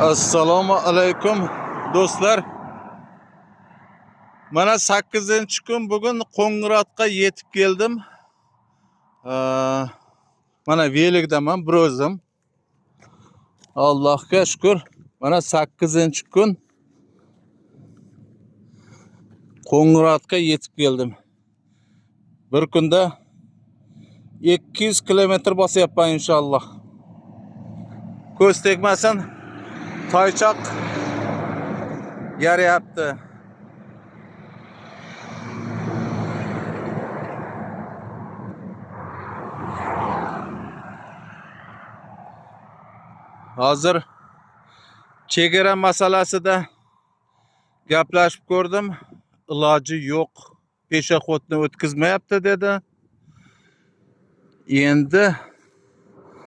Assalomu alaykum do'stlar. Mana 8-kun bugun Qo'ng'irotga yetib keldim. Mana velikdaman bir o'zim. Allohga shukr. Mana 8-kun Qo'ng'irotga yetib keldim. Bir kunda 200 kilometr bosyapman inshaalloh. Ko'z tegmasin. Toychoq yarayapti. Hozir chegara masalasida gaplashib ko'rdim. Iloji yo'q. Peshoxodni o'tkazmayapti dedi. Endi